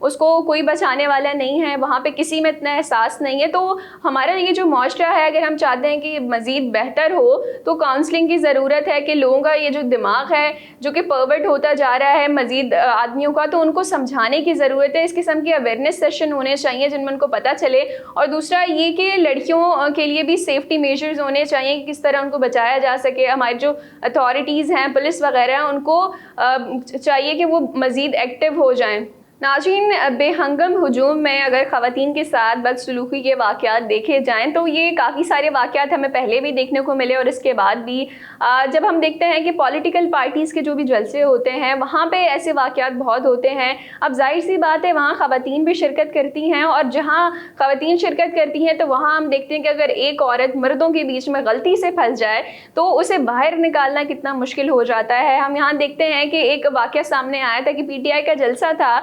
اس کو کوئی بچانے والا نہیں ہے, وہاں پہ کسی میں اتنا احساس نہیں ہے. تو ہمارا یہ جو معاشرہ ہے, اگر ہم چاہتے ہیں کہ مزید بہتر ہو تو کاؤنسلنگ کی ضرورت ہے, کہ لوگوں کا یہ جو دماغ ہے جو کہ پرورٹ ہوتا جا رہا ہے مزید آدمیوں کا, تو ان کو سمجھانے کی ضرورت ہے. اس قسم کے اویئرنیس سیشن ہونے چاہیے جن میں ان کو پتہ چلے. اور دوسرا یہ کہ لڑکیوں کے لیے بھی سیفٹی میجرز ہونے چاہیے کہ کس طرح ان کو بچایا جا سکے. ہماری جو اتھارٹیز ہیں, پولیس وغیرہ, ان کو چاہیے کہ وہ مزید ایکٹیو ہو جائیں. ناظرین, بے ہنگم ہجوم میں اگر خواتین کے ساتھ بدسلوکی کے واقعات دیکھے جائیں تو یہ کافی سارے واقعات ہمیں پہلے بھی دیکھنے کو ملے اور اس کے بعد بھی. جب ہم دیکھتے ہیں کہ پولیٹیکل پارٹیز کے جو بھی جلسے ہوتے ہیں وہاں پہ ایسے واقعات بہت ہوتے ہیں. اب ظاہر سی بات ہے وہاں خواتین بھی شرکت کرتی ہیں, اور جہاں خواتین شرکت کرتی ہیں تو وہاں ہم دیکھتے ہیں کہ اگر ایک عورت مردوں کے بیچ میں غلطی سے پھنس جائے تو اسے باہر نکالنا کتنا مشکل ہو جاتا ہے. ہم یہاں دیکھتے ہیں کہ ایک واقعہ سامنے آیا تھا کہ پی ٹی آئی کا جلسہ تھا,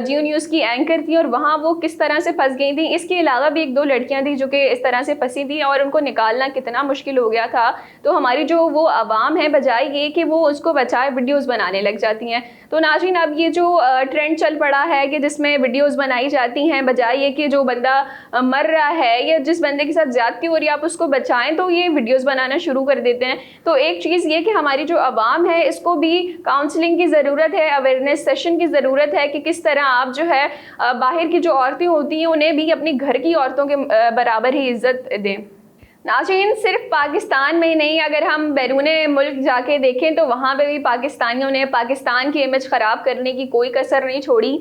جیو نیوز کی اینکر تھی اور وہاں وہ کس طرح سے پھنس گئی تھیں. اس کے علاوہ بھی ایک دو لڑکیاں تھیں جو کہ اس طرح سے پھنسی تھیں اور ان کو نکالنا کتنا مشکل ہو گیا تھا. تو ہماری جو وہ عوام ہے بجائے یہ کہ وہ اس کو بچائے ویڈیوز بنانے لگ جاتی ہیں. تو ناظرین, اب یہ جو ٹرینڈ چل پڑا ہے کہ جس میں ویڈیوز بنائی جاتی ہیں بجائے یہ کہ جو بندہ مر رہا ہے یا جس بندے کے ساتھ زیادتی ہو رہی ہے آپ اس کو بچائیں, تو یہ ویڈیوز بنانا شروع کر دیتے ہیں. تو ایک چیز یہ کہ ہماری جو عوام ہے اس کو بھی کاؤنسلنگ کی ضرورت ہے, اویئرنیس سیشن کی ضرورت ہے کہ کس طرح آپ جو ہے باہر کی جو عورتیں ہوتی ہیں انہیں بھی اپنی گھر کی عورتوں کے برابر ہی عزت دیں. ناظرین, صرف پاکستان میں ہی نہیں, اگر ہم بیرون ملک جا کے دیکھیں تو وہاں پہ بھی پاکستانیوں نے پاکستان کی امیج خراب کرنے کی کوئی کسر نہیں چھوڑی.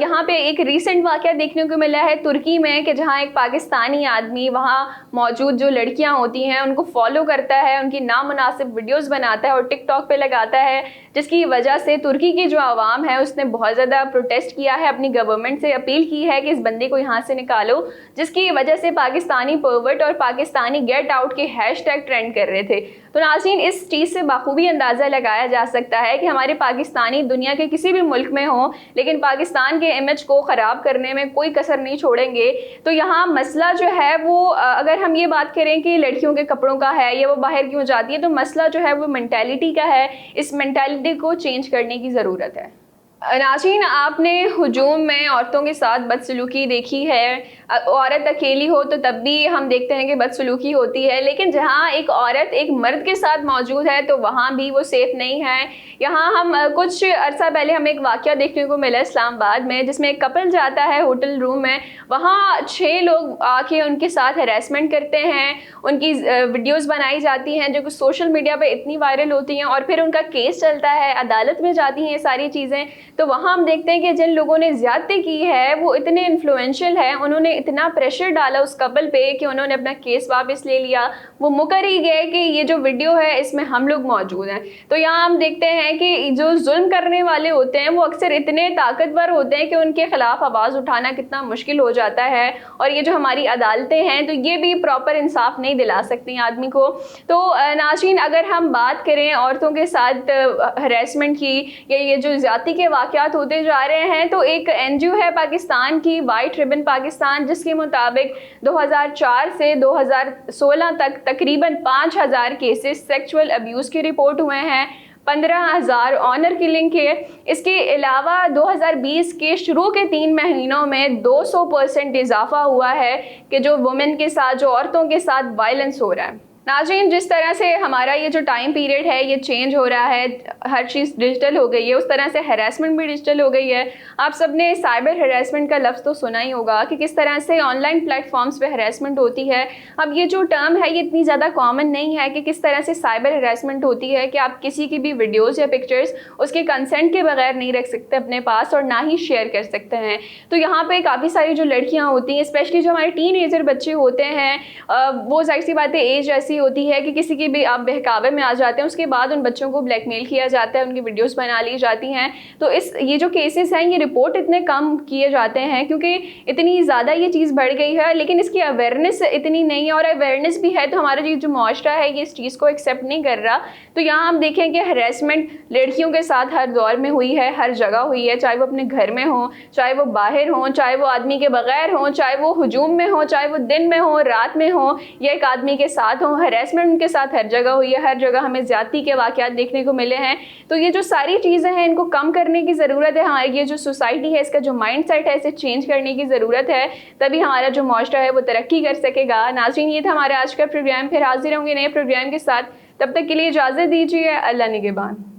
یہاں پہ ایک ریسنٹ واقعہ دیکھنے کو ملا ہے ترکی میں, کہ جہاں ایک پاکستانی آدمی وہاں موجود جو لڑکیاں ہوتی ہیں ان کو فالو کرتا ہے, ان کی نامناسب ویڈیوز بناتا ہے اور ٹک ٹاک پہ لگاتا ہے, جس کی وجہ سے ترکی کی جو عوام ہے اس نے بہت زیادہ پروٹیسٹ کیا ہے, اپنی گورنمنٹ سے اپیل کی ہے کہ اس بندے کو یہاں سے نکالو, جس کی وجہ سے پاکستانی پرورٹ اور پاکستانی گیٹ آؤٹ کے ہیش ٹیگ ٹرینڈ کر رہے تھے. تو ناظرین, اس چیز سے بخوبی اندازہ لگایا جا سکتا ہے کہ ہمارے پاکستانی دنیا کے کسی بھی ملک میں ہوں لیکن پاکستان کے امیج کو خراب کرنے میں کوئی کسر نہیں چھوڑیں گے. تو یہاں مسئلہ جو ہے وہ اگر ہم یہ بات کریں کہ لڑکیوں کے کپڑوں کا ہے یا وہ باہر کیوں جاتی ہے, تو مسئلہ جو ہے وہ مینٹیلٹی کا ہے. اس مینٹیلٹی کو چینج کرنے کی ضرورت ہے. ناظرین, آپ نے ہجوم میں عورتوں کے ساتھ بدسلوکی دیکھی ہے. عورت اکیلی ہو تو تب بھی ہم دیکھتے ہیں کہ بدسلوکی ہوتی ہے, لیکن جہاں ایک عورت ایک مرد کے ساتھ موجود ہے تو وہاں بھی وہ سیف نہیں ہے. یہاں ہم کچھ عرصہ پہلے ہمیں ایک واقعہ دیکھنے کو ملا اسلام آباد میں, جس میں ایک کپل جاتا ہے ہوٹل روم میں, وہاں 6 لوگ آ کے ان کے ساتھ ہیراسمنٹ کرتے ہیں, ان کی ویڈیوز بنائی جاتی ہیں جو کہ سوشل میڈیا پہ اتنی وائرل ہوتی ہیں, اور پھر ان کا کیس چلتا ہے, عدالت میں جاتی ہیں یہ ساری چیزیں. تو وہاں ہم دیکھتے ہیں کہ جن لوگوں نے زیادتی کی ہے وہ اتنے انفلوئنشل ہیں, انہوں نے اتنا پریشر ڈالا اس کپل پہ کہ انہوں نے اپنا کیس واپس لے لیا. وہ مکر ہی گئے کہ یہ جو ویڈیو ہے اس میں ہم لوگ موجود ہیں. تو یہاں ہم دیکھتے ہیں کہ جو ظلم کرنے والے ہوتے ہیں وہ اکثر اتنے طاقتور ہوتے ہیں کہ ان کے خلاف آواز اٹھانا کتنا مشکل ہو جاتا ہے. اور یہ جو ہماری عدالتیں ہیں تو یہ بھی پراپر انصاف نہیں دلا سکتی آدمی کو. تو ناظرین, اگر ہم بات کریں عورتوں کے ساتھ ہراسمنٹ کی یا یہ جو زیادتی کے واقعات ہوتے جا رہے ہیں, تو ایک این جی او ہے پاکستان کی, وائٹ ربن پاکستان, جس کے مطابق 2004 سے 2016 تک تقریباً 5000 کیسز سیکچول ابیوز کے رپورٹ ہوئے ہیں, 15,000 آنر کلنگ کے. اس کے علاوہ 2020 کے شروع کے 3 مہینوں میں 200% اضافہ ہوا ہے کہ جو وومن کے ساتھ, جو عورتوں کے ساتھ وائلنس ہو رہا ہے. ناظرین, جس طرح سے ہمارا یہ جو ٹائم پیریڈ ہے یہ چینج ہو رہا ہے, ہر چیز ڈیجیٹل ہو گئی ہے, اس طرح سے ہیراسمنٹ بھی ڈیجیٹل ہو گئی ہے. آپ سب نے سائبر ہیراسمنٹ کا لفظ تو سنا ہی ہوگا کہ کس طرح سے آن لائن پلیٹ فارمز پہ ہیراسمنٹ ہوتی ہے. اب یہ جو ٹرم ہے یہ اتنی زیادہ کامن نہیں ہے کہ کس طرح سے سائبر ہیراسمنٹ ہوتی ہے کہ آپ کسی کی بھی ویڈیوز یا پکچرز اس کے کنسنٹ کے بغیر نہیں رکھ سکتے اپنے پاس, اور نہ ہی شیئر کر سکتے ہیں. تو یہاں پہ کافی ساری جو لڑکیاں ہوتی ہیں, اسپیشلی جو ہمارے ٹین ایجر بچے ہوتے ہیں, وہ ظاہر سی بات ہے ایج ایسی ہوتی ہے کہ کسی کی بھی آپ بہکاوے میں آ جاتے ہیں, اس کے بعد ان بچوں کو بلیک میل کیا جاتا ہے, ان کی ویڈیوز بنا لی جاتی ہیں. تو یہ جو کیسز ہیں یہ رپورٹ اتنے کم کیے جاتے ہیں کیونکہ اتنی زیادہ یہ چیز بڑھ گئی ہے, لیکن اس کی اویئرنیس اتنی نہیں ہے, اور اویئرنیس بھی ہے تو ہمارا جو معاشرہ ہے یہ اس چیز کو ایکسیپٹ نہیں کر رہا. تو یہاں ہم دیکھیں کہ ہیراسمنٹ لڑکیوں کے ساتھ ہر دور میں ہوئی ہے, ہر جگہ ہوئی ہے, چاہے وہ اپنے گھر میں ہوں, چاہے وہ باہر ہوں, چاہے وہ آدمی کے بغیر ہوں, چاہے وہ ہجوم میں ہوں, چاہے وہ دن میں ہوں, رات میں ہوں, یا ایک آدمی کے ساتھ ہوں. ہریسمنٹ ان کے ساتھ ہر جگہ ہوئی ہے, ہر جگہ ہمیں زیادتی کے واقعات دیکھنے کو ملے ہیں. تو یہ جو ساری چیزیں ہیں ان کو کم کرنے کی ضرورت ہے. ہماری یہ جو سوسائٹی ہے اس کا جو مائنڈ سیٹ ہے اسے چینج کرنے کی ضرورت ہے, تبھی ہمارا جو معاشرہ ہے وہ ترقی کر سکے گا. ناظرین یہ تھا ہمارا آج کا پروگرام, پھر حاضر ہوں گے نئے پروگرام کے ساتھ. تب تک کے لیے اجازت دیجیے. اللہ نگہبان.